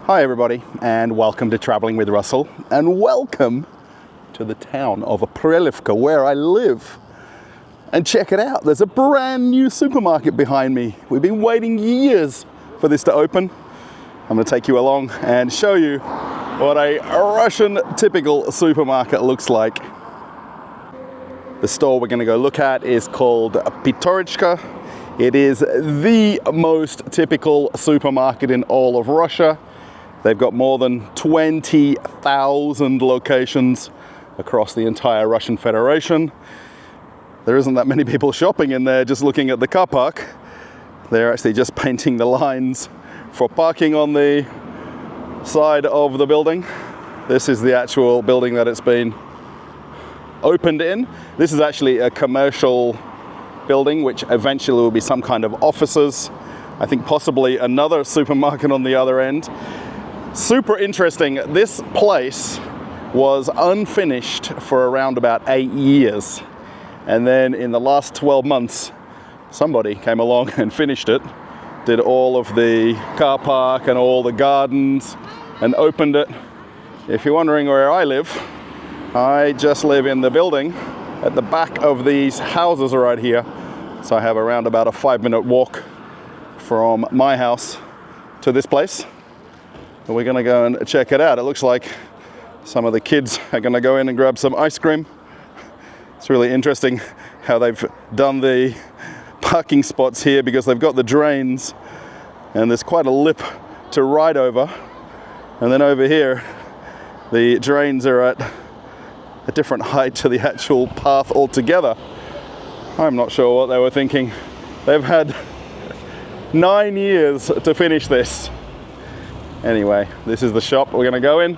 Hi everybody, and welcome to Traveling with Russell, and welcome to the town of Aprelevka, where I live. And check it out, there's a brand new supermarket behind me. We've been waiting years for this to open. I'm going to take you along and show you what a Russian typical supermarket looks like. The store we're going to go look at is called Pyaterochka. It is the most typical supermarket in all of Russia. They've got more than 20,000 locations across the entire Russian Federation. There isn't that many people shopping in there just looking at the car park. They're actually just painting the lines for parking on the side of the building. This is the actual building that it's been opened in. This is actually a commercial building, which eventually will be some kind of offices. I think possibly another supermarket on the other end. Super interesting. This place was unfinished for around about 8 years. And then in the last 12 months, somebody came along and finished it, did all of the car park and all the gardens and opened it. If you're wondering where I live, I just live in the building at the back of these houses right here. So I have around about a 5-minute walk from my house to this place. And we're gonna go and check it out. It looks like some of the kids are gonna go in and grab some ice cream. It's really interesting how they've done the parking spots here, because they've got the drains and there's quite a lip to ride over. And then over here, the drains are at a different height to the actual path altogether. I'm not sure what they were thinking. They've had 9 years to finish this. Anyway, this is the shop we're gonna go in.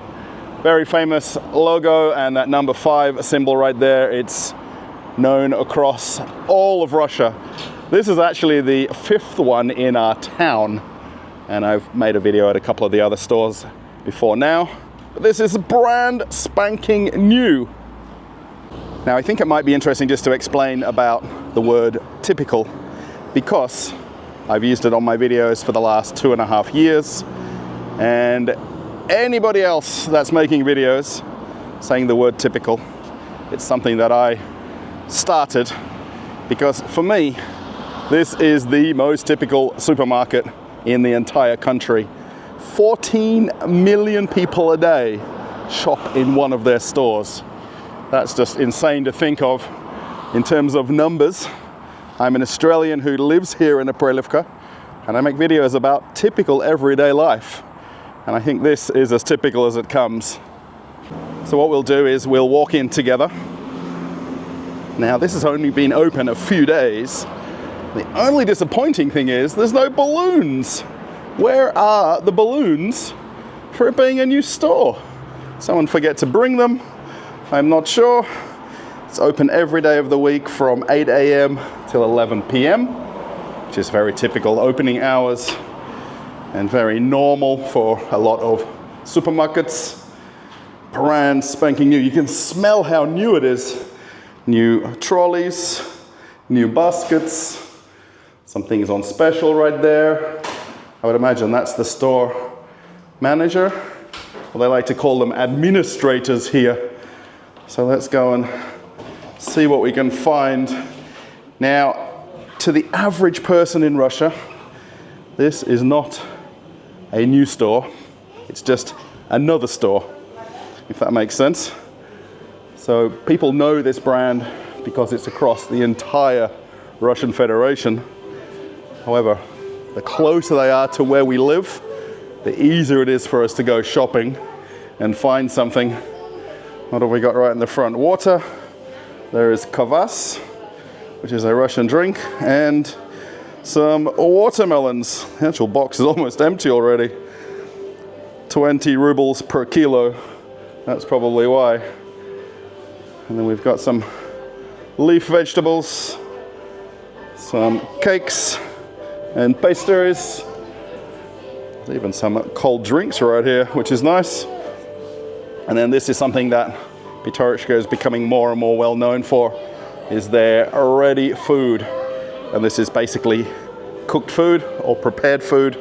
Very famous logo and that number 5 symbol right there. It's known across all of Russia. This is actually the 5th one in our town. And I've made a video at a couple of the other stores before now. But this is brand spanking new. Now I think it might be interesting just to explain about the word typical, because I've used it on my videos for the last 2.5 years. And anybody else that's making videos saying the word typical, it's something that I started because for me, this is the most typical supermarket in the entire country. 14 million people a day shop in one of their stores. That's just insane to think of in terms of numbers. I'm an Australian who lives here in Aprelevka, and I make videos about typical everyday life. And I think this is as typical as it comes. So what we'll do is we'll walk in together. Now this has only been open a few days. The only disappointing thing is there's no balloons. Where are the balloons for it being a new store? Someone forget to bring them. I'm not sure. It's open every day of the week from 8 a.m. till 11 p.m., which is very typical opening hours and very normal for a lot of supermarkets. Brand spanking new. You can smell how new it is. New trolleys, new baskets. Something is on special right there. I would imagine that's the store manager. Well, they like to call them administrators here. So let's go and see what we can find. Now, to the average person in Russia, this is not a new store. It's just another store, if that makes sense. So people know this brand because it's across the entire Russian Federation. However, the closer they are to where we live, the easier it is for us to go shopping and find something. What have we got right in the front? Water. There is kvass, which is a Russian drink, and some watermelons. The actual box is almost empty already. 20 rubles per kilo. That's probably why. And then we've got some leaf vegetables, some cakes and pastries. There's even some cold drinks right here, which is nice. And then this is something that Pyaterochka is becoming more and more well known for, is their ready food. And this is basically cooked food or prepared food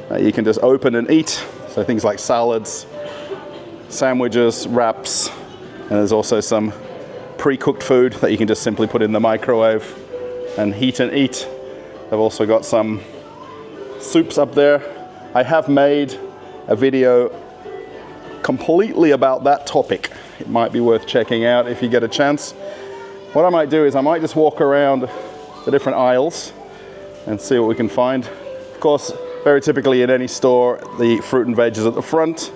that you can just open and eat. So things like salads, sandwiches, wraps, and there's also some pre-cooked food that you can just simply put in the microwave and heat and eat. They've also got some soups up there. I have made a video completely about that topic. It might be worth checking out if you get a chance. What I might do is I might just walk around the different aisles and see what we can find. Of course, very typically in any store, the fruit and veg is at the front.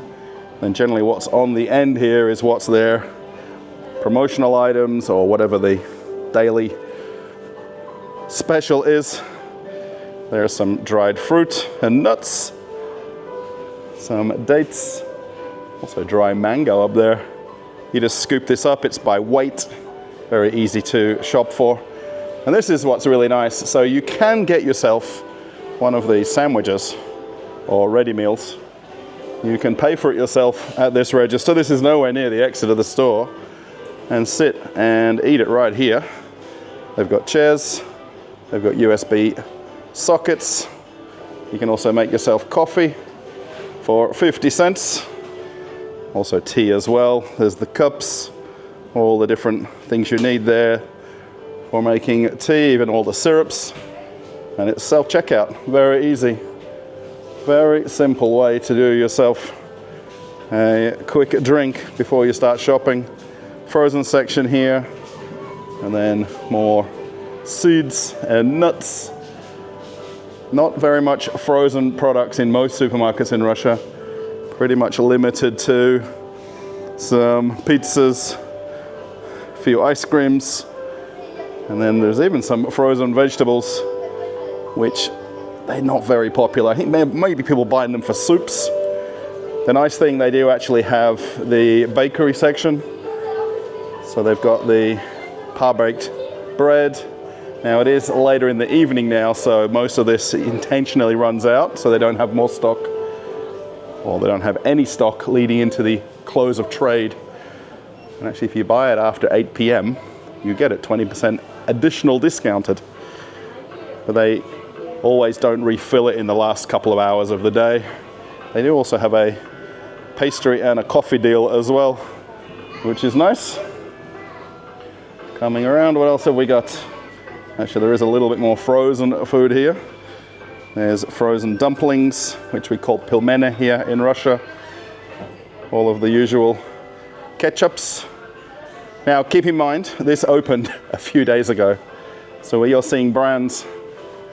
And generally what's on the end here is what's there. Promotional items or whatever the daily special is. There's some dried fruit and nuts. Some dates. Also dry mango up there. You just scoop this up, it's by weight. Very easy to shop for. And this is what's really nice. So you can get yourself one of these sandwiches or ready meals. You can pay for it yourself at this register. This is nowhere near the exit of the store. And sit and eat it right here. They've got chairs. They've got USB sockets. You can also make yourself coffee for 50 cents. Also tea as well. There's the cups, all the different things you need there for making tea, even all the syrups. And it's self-checkout, very easy. Very simple way to do yourself a quick drink before you start shopping. Frozen section here, and then more seeds and nuts. Not very much frozen products in most supermarkets in Russia. Pretty much limited to some pizzas, a few ice creams, and then there's even some frozen vegetables, which they're not very popular. I think maybe people buying them for soups. The nice thing, they do actually have the bakery section. So they've got the par-baked bread. Now it is later in the evening now, so most of this intentionally runs out, so they don't have more stock, or they don't have any stock leading into the close of trade. And actually, if you buy it after 8 p.m., you get it 20% additional discounted. But they always don't refill it in the last couple of hours of the day. They do also have a pastry and a coffee deal as well, which is nice. Coming around, what else have we got? Actually, there is a little bit more frozen food here. There's frozen dumplings, which we call pilmeni here in Russia. All of the usual ketchups. Now, keep in mind, this opened a few days ago. So where you're seeing brands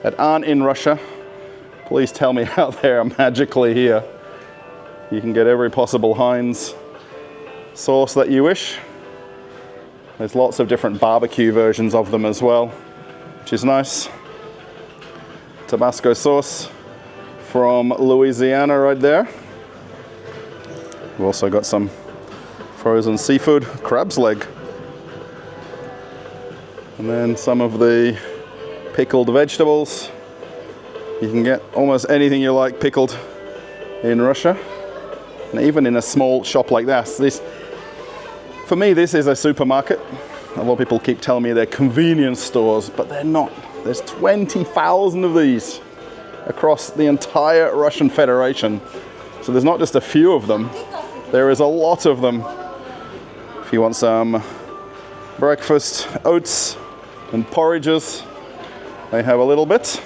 that aren't in Russia, please tell me how they are magically here. You can get every possible Heinz sauce that you wish. There's lots of different barbecue versions of them as well, which is nice. Tabasco sauce from Louisiana right there. We've also got some frozen seafood, crab's leg. And then some of the pickled vegetables. You can get almost anything you like pickled in Russia. And even in a small shop like this, for me, this is a supermarket. A lot of people keep telling me they're convenience stores, but they're not. There's 20,000 of these across the entire Russian Federation. So there's not just a few of them, there is a lot of them. If you want some breakfast oats and porridges, they have a little bit.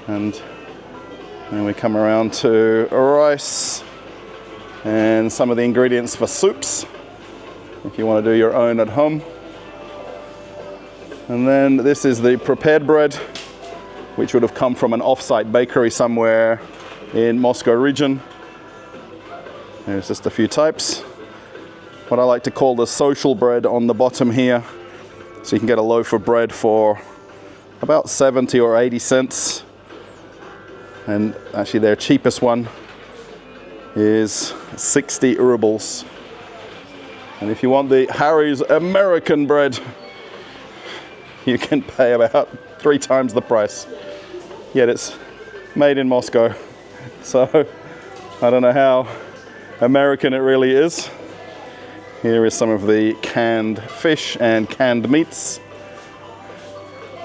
And then we come around to rice and some of the ingredients for soups, if you want to do your own at home. And then this is the prepared bread, which would have come from an off-site bakery somewhere in Moscow region. There's just a few types. What I like to call the social bread on the bottom here. So you can get a loaf of bread for about 70 or 80 cents. And actually their cheapest one is 60 rubles. And if you want the Harry's American bread, you can pay about 3 times the price. Yet it's made in Moscow. So I don't know how American it really is. Here is some of the canned fish and canned meats.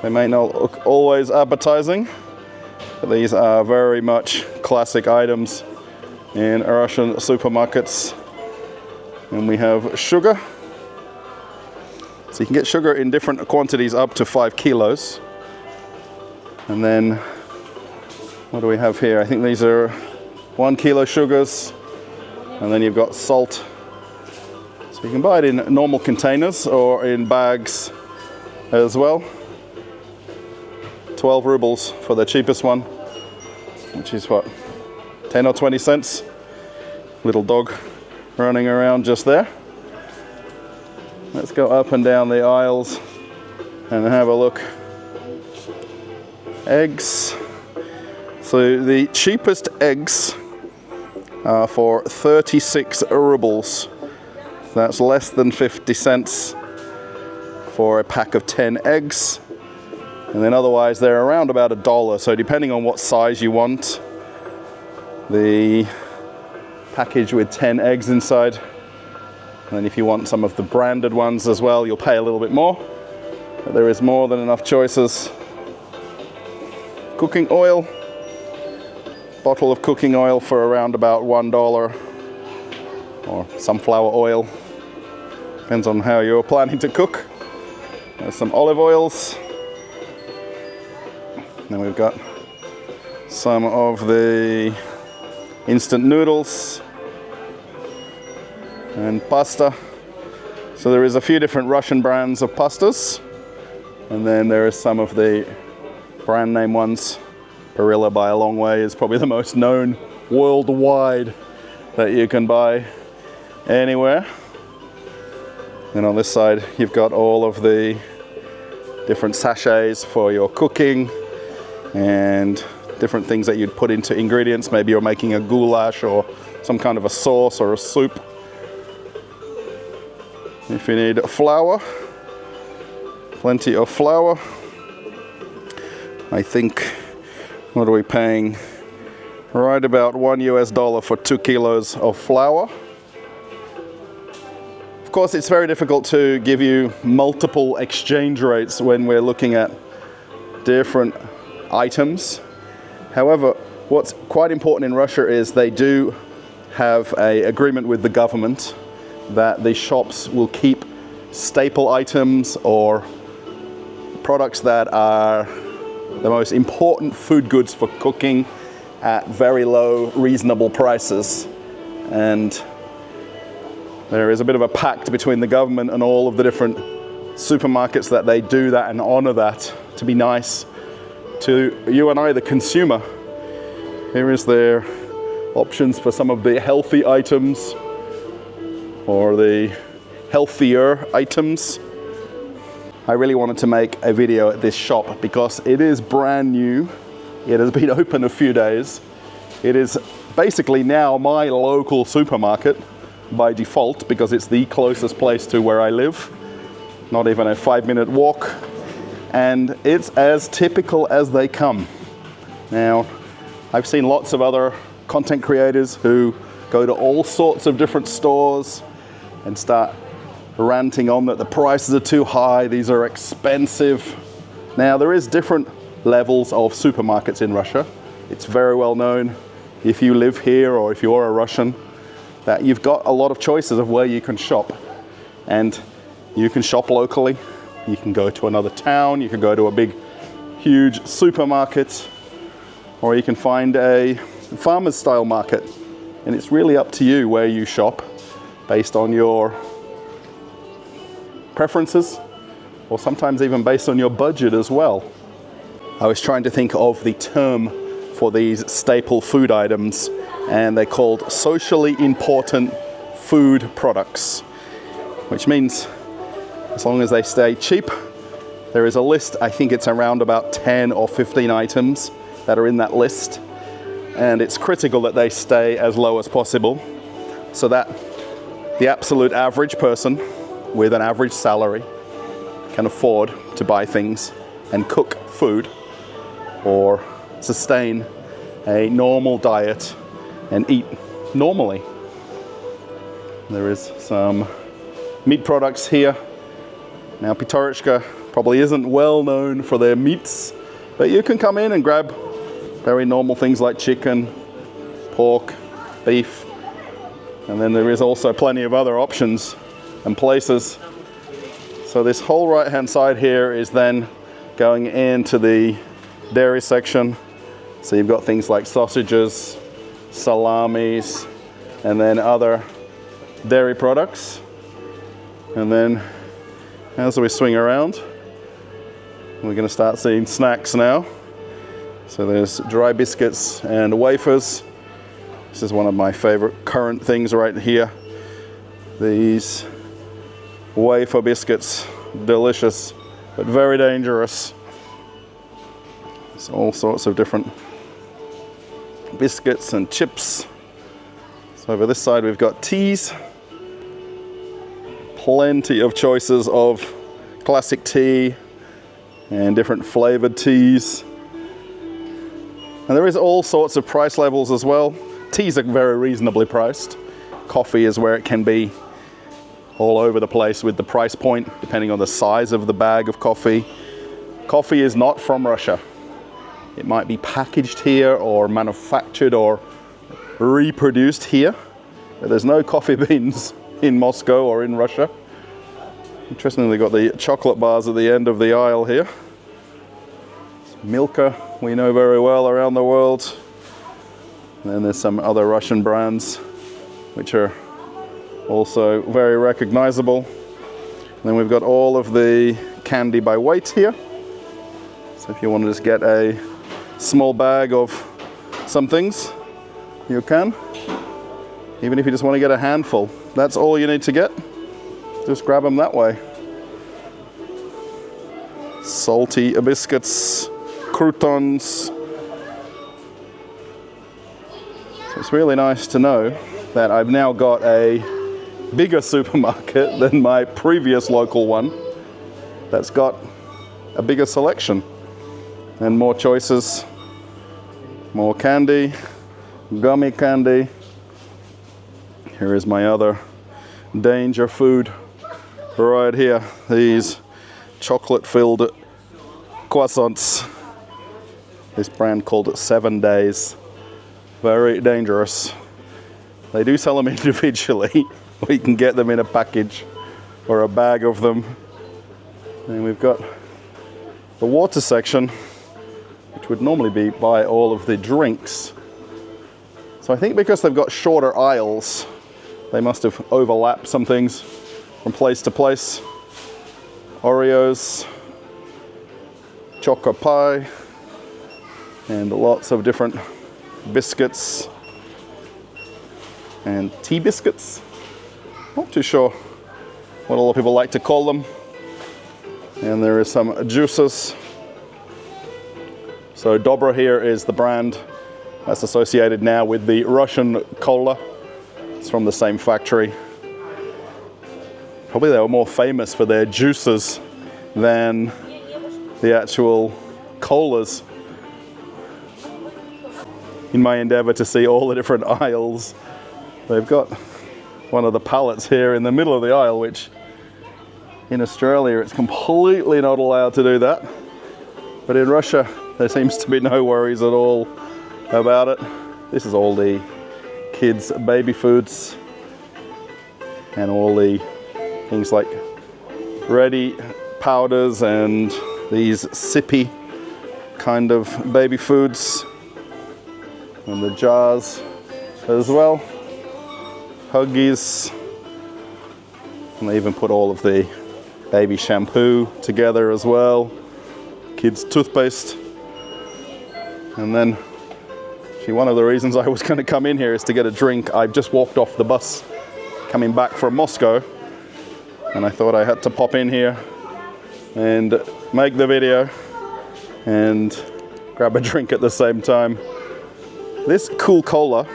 They may not look always appetizing, but these are very much classic items in Russian supermarkets. And we have sugar. So you can get sugar in different quantities up to 5 kilos. And then, what do we have here? I think these are 1 kilo sugars. And then you've got salt. So you can buy it in normal containers or in bags as well. 12 rubles for the cheapest one, which is what, 10 or 20 cents. Little dog running around just there. Let's go up and down the aisles and have a look. Eggs. So the cheapest eggs are for 36 rubles. That's less than 50 cents for a pack of 10 eggs. And then otherwise they're around about $1. So depending on what size you want, the package with 10 eggs inside. And then if you want some of the branded ones as well, you'll pay a little bit more. But there is more than enough choices. Cooking oil. Bottle of cooking oil for around about $1. Or sunflower oil. Depends on how you're planning to cook. There's some olive oils. Then we've got some of the instant noodles and pasta. So there is a few different Russian brands of pastas. And then there is some of the brand name ones. Barilla by a long way is probably the most known worldwide that you can buy anywhere. And on this side, you've got all of the different sachets for your cooking and different things that you'd put into ingredients. Maybe you're making a goulash or some kind of a sauce or a soup. If you need flour, plenty of flour. I think, what are we paying? Right about $1 for 2 kilos of flour. Of course, it's very difficult to give you multiple exchange rates when we're looking at different items. However, what's quite important in Russia is they do have an agreement with the government that the shops will keep staple items or products that are the most important food goods for cooking at very low, reasonable prices. And there is a bit of a pact between the government and all of the different supermarkets that they do that and honor that to be nice to you and I, the consumer. Here is their options for some of the healthy items or the healthier items. I really wanted to make a video at this shop because it is brand new. It has been open a few days. It is basically now my local supermarket by default because it's the closest place to where I live. Not even a 5-minute walk. And it's as typical as they come. Now, I've seen lots of other content creators who go to all sorts of different stores and start ranting on that the prices are too high, these are expensive. Now, there is different levels of supermarkets in Russia. It's very well known if you live here or if you're a Russian that you've got a lot of choices of where you can shop. And you can shop locally, you can go to another town, you can go to a big, huge supermarket, or you can find a farmer's style market. And it's really up to you where you shop based on your preferences, or sometimes even based on your budget as well. I was trying to think of the term for these staple food items, and they're called socially important food products, which means as long as they stay cheap. There is a list, I think it's around about 10 or 15 items that are in that list, and it's critical that they stay as low as possible so that the absolute average person with an average salary can afford to buy things and cook food or sustain a normal diet and eat normally. There is some meat products here. Now, Pyaterochka probably isn't well known for their meats, but you can come in and grab very normal things like chicken, pork, beef. And then there is also plenty of other options and places. So this whole right-hand side here is then going into the dairy section. So you've got things like sausages, salamis, and then other dairy products. And then as we swing around, we're going to start seeing snacks now. So there's dry biscuits and wafers. This is one of my favorite current things right here. These wafer biscuits, delicious, but very dangerous. There's all sorts of different biscuits and chips. So over this side we've got teas. Plenty of choices of classic tea and different flavored teas. And there is all sorts of price levels as well. Teas are very reasonably priced. Coffee is where it can be all over the place with the price point, depending on the size of the bag of coffee. Coffee is not from Russia. It might be packaged here or manufactured or reproduced here. But there's no coffee beans in Moscow or in Russia. Interestingly, they've got the chocolate bars at the end of the aisle here. Milka, we know very well around the world. And then there's some other Russian brands which are also very recognizable. And then we've got all of the candy by weight here. So if you want to just get a small bag of some things, you can. Even if you just want to get a handful, that's all you need to get. Just grab them that way. Salty biscuits, croutons. So it's really nice to know that I've now got a bigger supermarket than my previous local one that's got a bigger selection and more choices, more candy, gummy candy. Here is my other danger food right here. These chocolate-filled croissants. This brand called 7 Days. Very dangerous. They do sell them individually, or you can get them in a package or a bag of them. And we've got the water section, which would normally be by all of the drinks. So I think because they've got shorter aisles, they must have overlapped some things from place to place. Oreos, choco pie, and lots of different biscuits and tea biscuits. Not too sure what a lot of people like to call them. And there is some juices. So Dobra here is the brand that's associated now with the Russian cola. It's from the same factory. Probably they were more famous for their juices than the actual colas. In my endeavor to see all the different aisles, they've got one of the pallets here in the middle of the aisle, which in Australia it's completely not allowed to do that. But in Russia, there seems to be no worries at all about it. This is all the kids' baby foods and all the things like ready powders and these sippy kind of baby foods, and the jars as well, Huggies, and they even put all of the baby shampoo together as well, kids' toothpaste. And then actually one of the reasons I was going to come in here is to get a drink. I've just walked off the bus coming back from Moscow, and I thought I had to pop in here and make the video and grab a drink at the same time. This Cool Cola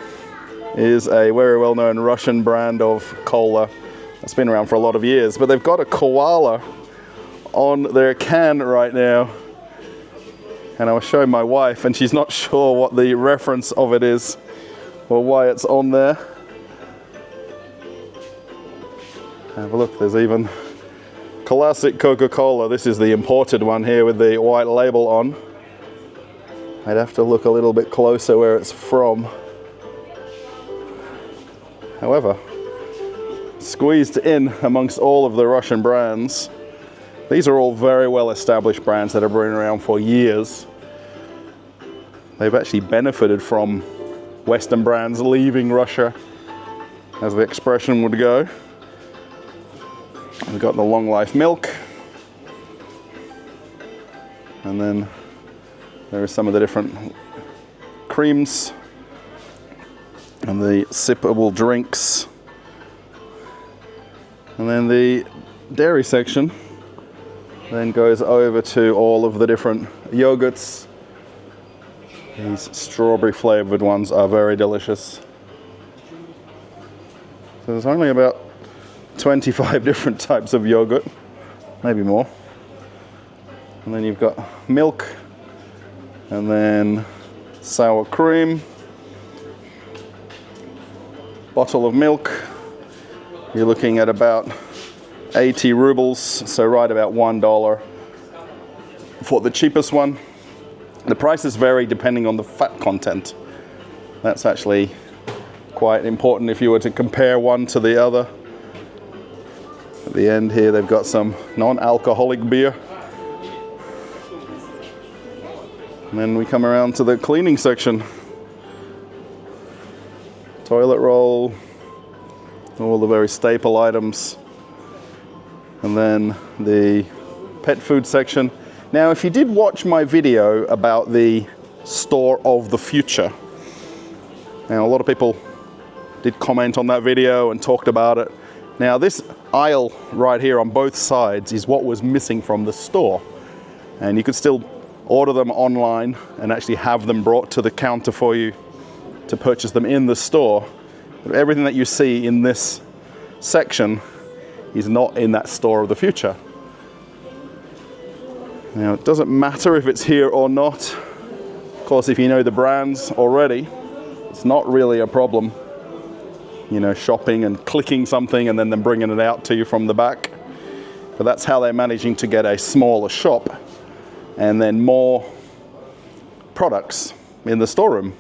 is a very well-known Russian brand of cola that's been around for a lot of years, but they've got a koala on their can right now. And I was showing my wife, and she's not sure what the reference of it is or why it's on there. Have a look, there's even classic Coca-Cola. This is the imported one here with the white label on. I'd have to look a little bit closer where it's from. However, squeezed in amongst all of the Russian brands, these are all very well established brands that have been around for years. They've actually benefited from Western brands leaving Russia, as the expression would go. We've got the long life milk, and then there are some of the different creams and the sippable drinks, and then the dairy section then goes over to all of the different yogurts. These strawberry flavored ones are very delicious. So there's only about 25 different types of yogurt, maybe more. And then you've got milk, and then sour cream, bottle of milk. You're looking at about 80 rubles, so right about $1 for the cheapest one. The prices vary depending on the fat content. That's actually quite important if you were to compare one to the other. At the end here, they've got some non-alcoholic beer. And then we come around to the cleaning section. Toilet roll, all the very staple items. And then the pet food section. Now, if you did watch my video about the store of the future, now a lot of people did comment on that video and talked about it. Now, this aisle right here on both sides is what was missing from the store. And you could still order them online and actually have them brought to the counter for you to purchase them in the store. But everything that you see in this section is not in that store of the future. Now, it doesn't matter if it's here or not. Of course, if you know the brands already, it's not really a problem, you know, shopping and clicking something and then them bringing it out to you from the back. But that's how they're managing to get a smaller shop and then more products in the storeroom.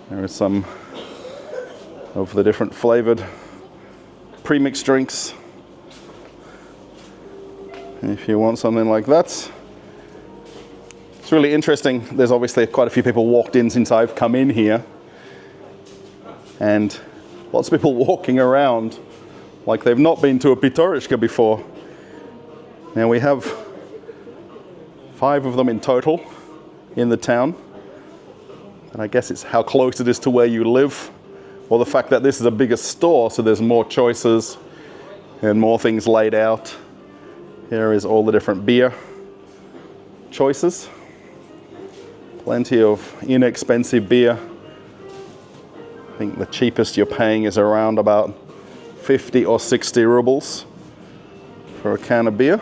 There are some of the different flavored pre-mixed drinks. If you want something like that. It's really interesting. There's obviously quite a few people walked in since I've come in here. And lots of people walking around like they've not been to a Pyaterochka before. Now we have 5 of them in total in the town. And I guess it's how close it is to where you live, or the fact that this is a bigger store, so there's more choices and more things laid out. Here is all the different beer choices. Plenty of inexpensive beer. I think the cheapest you're paying is around about 50 or 60 rubles for a can of beer,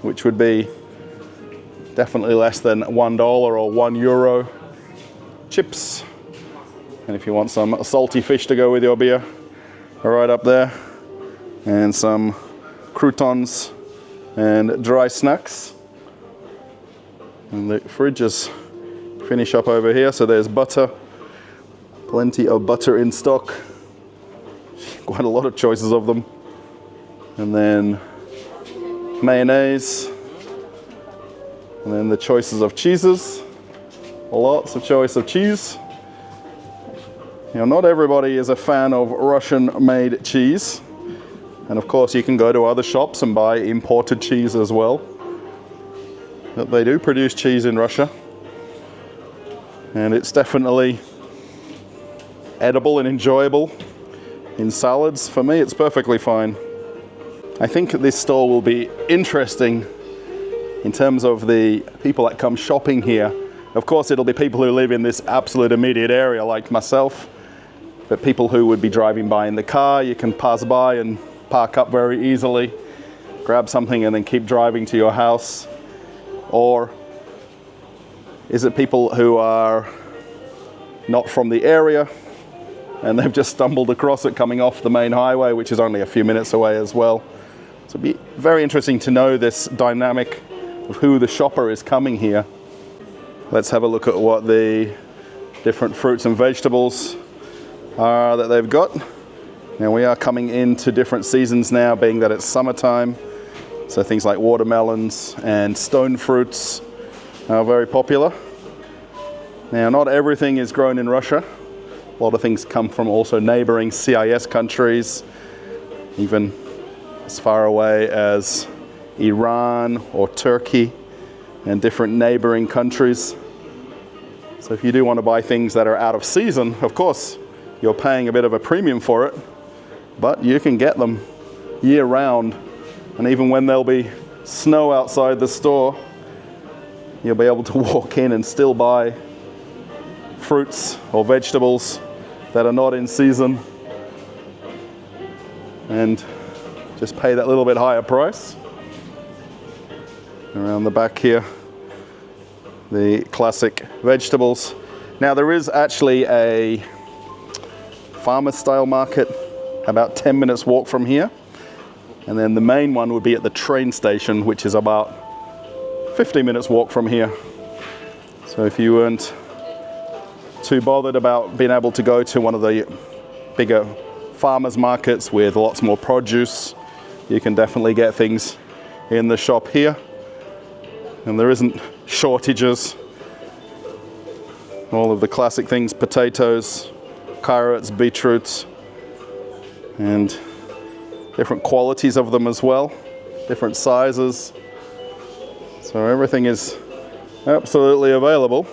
which would be definitely less than $1 or €1. Chips, and if you want some salty fish to go with your beer, right up there, and some croutons and dry snacks. And the fridges finish up over here. So there's butter, plenty of butter in stock, quite a lot of choices of them. And then mayonnaise, and then the choices of cheeses, lots of choice of cheese. You know, not everybody is a fan of Russian-made cheese. And of course, you can go to other shops and buy imported cheese as well. But they do produce cheese in Russia. And it's definitely edible and enjoyable in salads. For me, it's perfectly fine. I think this store will be interesting in terms of the people that come shopping here. Of course, it'll be people who live in this absolute immediate area like myself. But people who would be driving by in the car, you can pass by and park up very easily, grab something and then keep driving to your house. Or is it people who are not from the area and they've just stumbled across it coming off the main highway, which is only a few minutes away as well? So it'd be very interesting to know this dynamic of who the shopper is coming here. Let's have a look at what the different fruits and vegetables that they've got. Now we are coming into different seasons now, being that it's summertime. So things like watermelons and stone fruits are very popular. Now not everything is grown in Russia. A lot of things come from also neighboring CIS countries, even as far away as Iran or Turkey and different neighboring countries. So if you do want to buy things that are out of season, of course, you're paying a bit of a premium for it, but you can get them year round. And even when there'll be snow outside the store, you'll be able to walk in and still buy fruits or vegetables that are not in season and just pay that little bit higher price. Around the back here, the classic vegetables. Now there is actually a farmer style market about 10 minutes walk from here, and then the main one would be at the train station, which is about 50 minutes walk from here. So if you weren't too bothered about being able to go to one of the bigger farmers markets with lots more produce, you can definitely get things in the shop here, and there isn't shortages. All of the classic things: potatoes, carrots, beetroots, and different qualities of them as well, different sizes. So everything is absolutely available.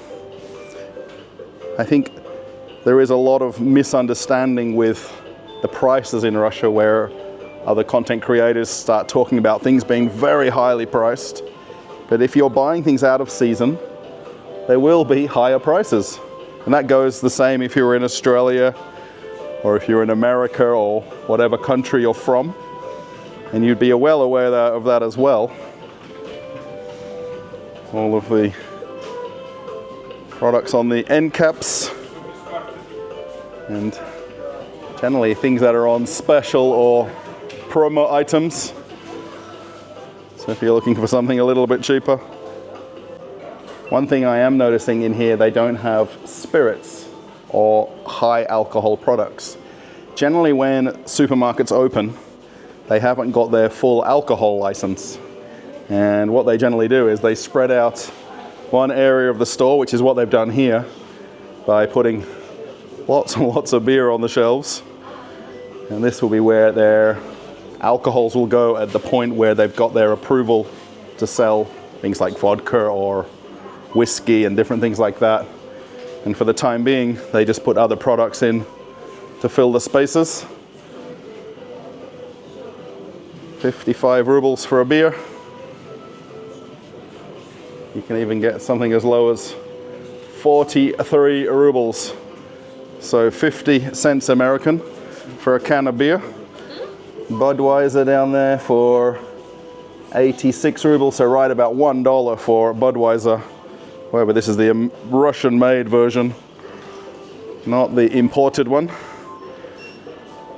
I think there is a lot of misunderstanding with the prices in Russia, where other content creators start talking about things being very highly priced. But if you're buying things out of season, there will be higher prices. And that goes the same if you're in Australia or if you're in America or whatever country you're from. And you'd be well aware of that as well. All of the products on the end caps, and generally things that are on special or promo items. So if you're looking for something a little bit cheaper. One thing I am noticing in here, they don't have spirits or high alcohol products. Generally when supermarkets open, they haven't got their full alcohol license. And what they generally do is they spread out one area of the store, which is what they've done here, by putting lots and lots of beer on the shelves. And this will be where their alcohols will go at the point where they've got their approval to sell things like vodka or whiskey and different things like that. And for the time being, they just put other products in to fill the spaces. 55 rubles for a beer. You can even get something as low as 43 rubles. So 50 cents American for a can of beer. Budweiser down there for 86 rubles, so right about $1 for Budweiser. However, this is the Russian-made version, not the imported one.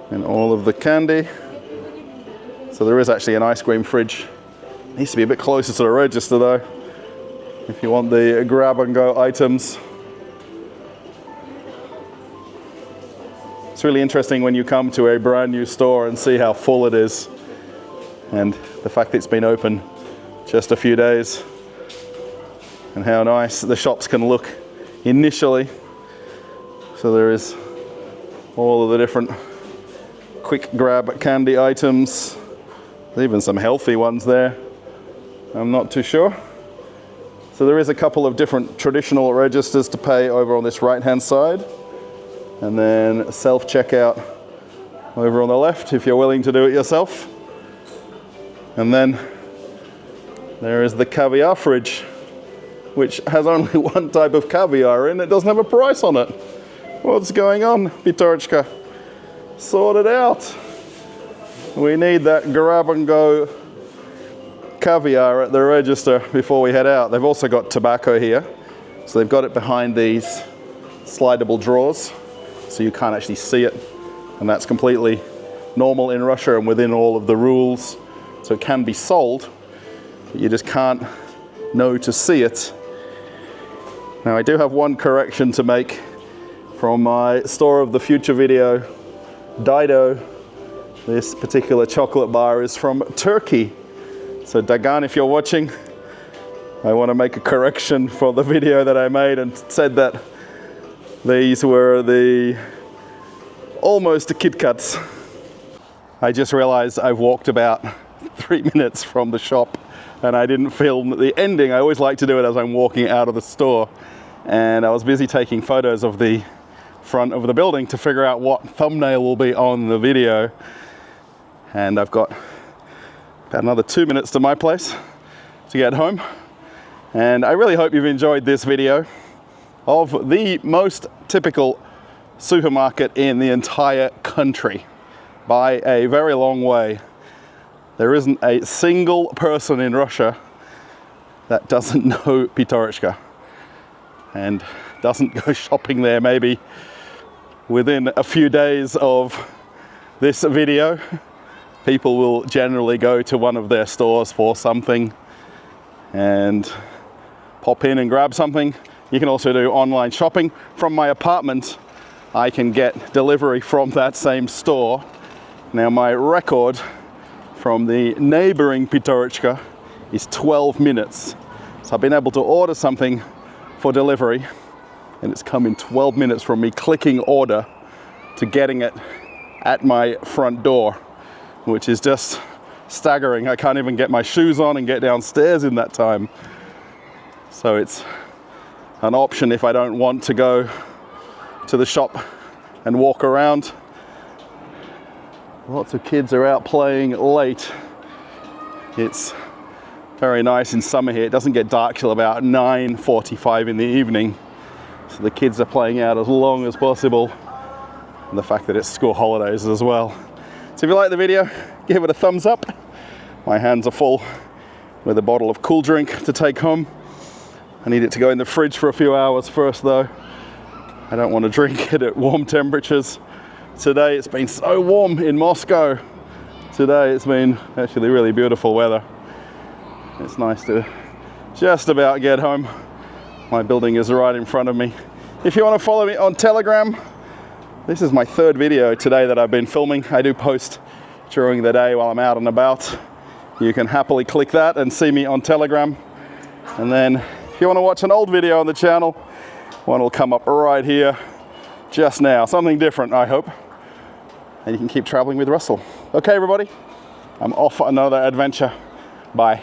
And all of the candy. So there is actually an ice cream fridge. Needs to be a bit closer to the register though, if you want the grab-and-go items. It's really interesting when you come to a brand new store and see how full it is, and the fact that it's been open just a few days, and how nice the shops can look initially. So there is all of the different quick grab candy items. There's even some healthy ones there, I'm not too sure. So there is a couple of different traditional registers to pay over on this right hand side, and then self-checkout over on the left if you're willing to do it yourself. And then there is the caviar fridge, which has only one type of caviar in it. It doesn't have a price on it. What's going on, Pyaterochka? Sort it out. We need that grab-and-go caviar at the register before we head out. They've also got tobacco here. So they've got it behind these slidable drawers, so you can't actually see it. And that's completely normal in Russia and within all of the rules. So it can be sold, but you just can't know to see it. Now I do have one correction to make from my Store of the Future video, Dido. This particular chocolate bar is from Turkey. So Dagan, if you're watching, I want to make a correction for the video that I made and said that these were almost the Kit Kats. I just realized I've walked about 3 minutes from the shop and I didn't film the ending. I always like to do it as I'm walking out of the store. And I was busy taking photos of the front of the building to figure out what thumbnail will be on the video. And I've got about another 2 minutes to my place to get home. And I really hope you've enjoyed this video of the most typical supermarket in the entire country by a very long way. There isn't a single person in Russia that doesn't know Pyaterochka and doesn't go shopping there. Maybe within a few days of this video, people will generally go to one of their stores for something and pop in and grab something. You can also do online shopping. From my apartment, I can get delivery from that same store. Now my record from the neighboring Pyaterochka is 12 minutes. So I've been able to order something for delivery and it's come in 12 minutes from me clicking order to getting it at my front door, which is just staggering. I can't even get my shoes on and get downstairs in that time. So it's an option if I don't want to go to the shop and walk around. Lots of kids are out playing late. It's very nice in summer here. It doesn't get dark till about 9:45 in the evening. So the kids are playing out as long as possible. And the fact that it's school holidays as well. So if you like the video, give it a thumbs up. My hands are full with a bottle of cool drink to take home. I need it to go in the fridge for a few hours first though. I don't want to drink it at warm temperatures. Today it's been so warm in Moscow. Today it's been actually really beautiful weather. It's nice to just about get home. My building is right in front of me. If you want to follow me on Telegram, this is my third video today that I've been filming. I do post during the day while I'm out and about. You can happily click that and see me on Telegram. And then if you want to watch an old video on the channel, one will come up right here just now. Something different, I hope. And you can keep traveling with Russell. Okay, everybody, I'm off for another adventure. Bye.